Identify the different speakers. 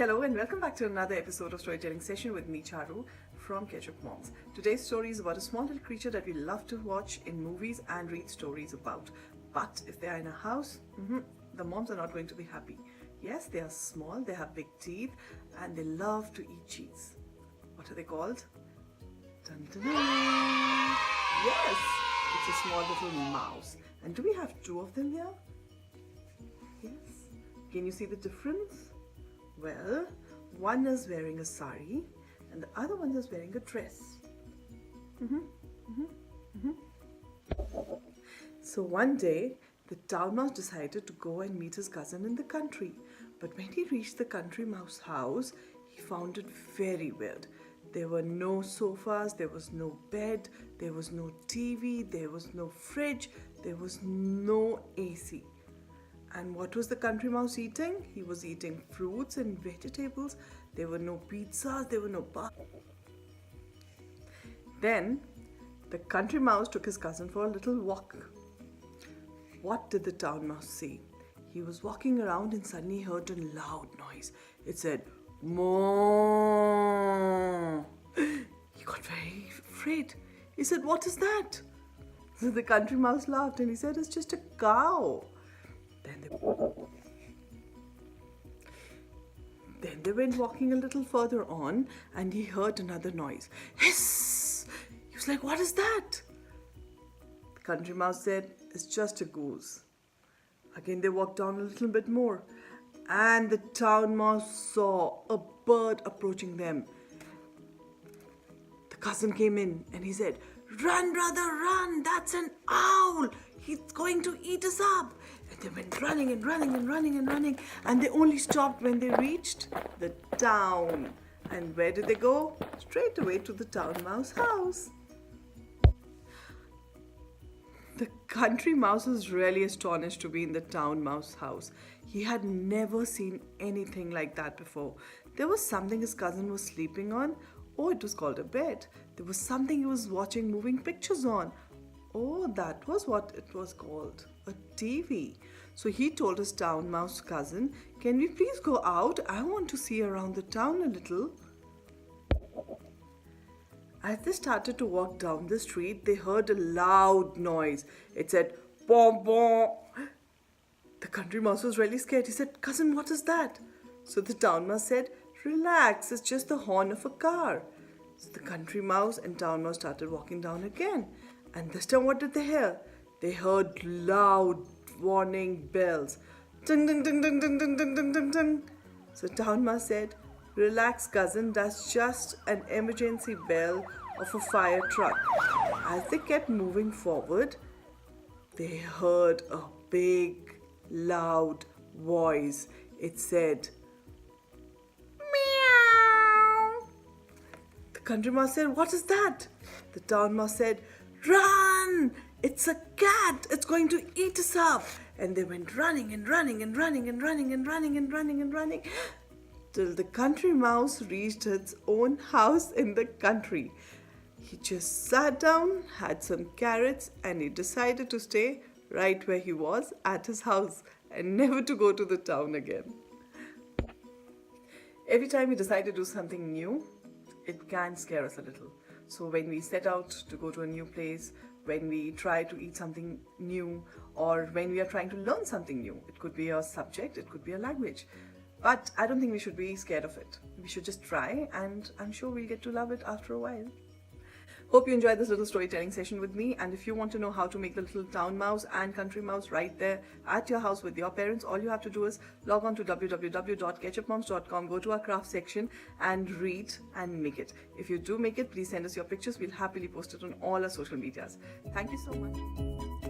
Speaker 1: Hello and welcome back to another episode of Storytelling Session with me, Charu, from Ketchupmoms. Today's story is about a small little creature that we love to watch in movies and read stories about. But if they are in a house, the moms are not going to be happy. Yes, they are small, they have big teeth, and they love to eat cheese. What are they called? Dun, dun, dun. Yes, it's a small little mouse. And do we have two of them here? Yes. Can you see the difference? Well, one is wearing a sari and the other one is wearing a dress. So one day, the town mouse decided to go and meet his cousin in the country. But when he reached the country mouse house, he found it very weird. There were no sofas, there was no bed, there was no TV, there was no fridge, there was no AC. And what was the country mouse eating? He was eating fruits and vegetables. There were no pizzas, there were no bars. Then the country mouse took his cousin for a little walk. What did the town mouse see? He was walking around and suddenly heard a loud noise. It said, "Moo!" He got very afraid. He said, "What is that?" So the country mouse laughed and he said, "It's just a cow." Then they went walking a little further on and he heard another noise. Hiss! He was like, "What is that?" The country mouse said, "It's just a goose." Again they walked down a little bit more and the town mouse saw a bird approaching them. The cousin came in and he said, "Run, brother, run! That's an owl! He's going to eat us up!" And they went running and running and running and running, and they only stopped when they reached the town. And where did they go? Straight away to the town mouse house. The country mouse was really astonished to be in the town mouse house. He had never seen anything like that before. There was something his cousin was sleeping on. Oh, it was called a bed. There was something he was watching moving pictures on. Oh, that was what it was called, a TV. So he told his town mouse cousin, "Can we please go out? I want to see around the town a little." As they started to walk down the street, they heard a loud noise. It said, "Bom, bom." The country mouse was really scared. He said, "Cousin, what is that?" So the town mouse said, "Relax, it's just the horn of a car." So the country mouse and town mouse started walking down again. And this time what did they hear? They heard loud warning bells. Ding, ding, ding, ding, ding, ding, ding, ding, ding, ding. So town mouse said, "Relax, cousin, that's just an emergency bell of a fire truck." As they kept moving forward, they heard a big, loud voice. It said, "Meow." The country mouse said, "What is that?" The town mouse said, "Run! It's a cat! It's going to eat us up!" And they went running and running and running and running and running and running and running till the country mouse reached its own house in the country. He just sat down, had some carrots, and he decided to stay right where he was at his house and never to go to the town again. Every time we decide to do something new, it can scare us a little. So when we set out to go to a new place, when we try to eat something new, or when we are trying to learn something new, it could be a subject, it could be a language. But I don't think we should be scared of it. We should just try, and I'm sure we'll get to love it after a while. Hope you enjoyed this little storytelling session with me, and if you want to know how to make the little town mouse and country mouse right there at your house with your parents, all you have to do is log on to www.ketchupmoms.com, go to our craft section and read and make it. If you do make it, please send us your pictures. We'll happily post it on all our social medias. Thank you so much.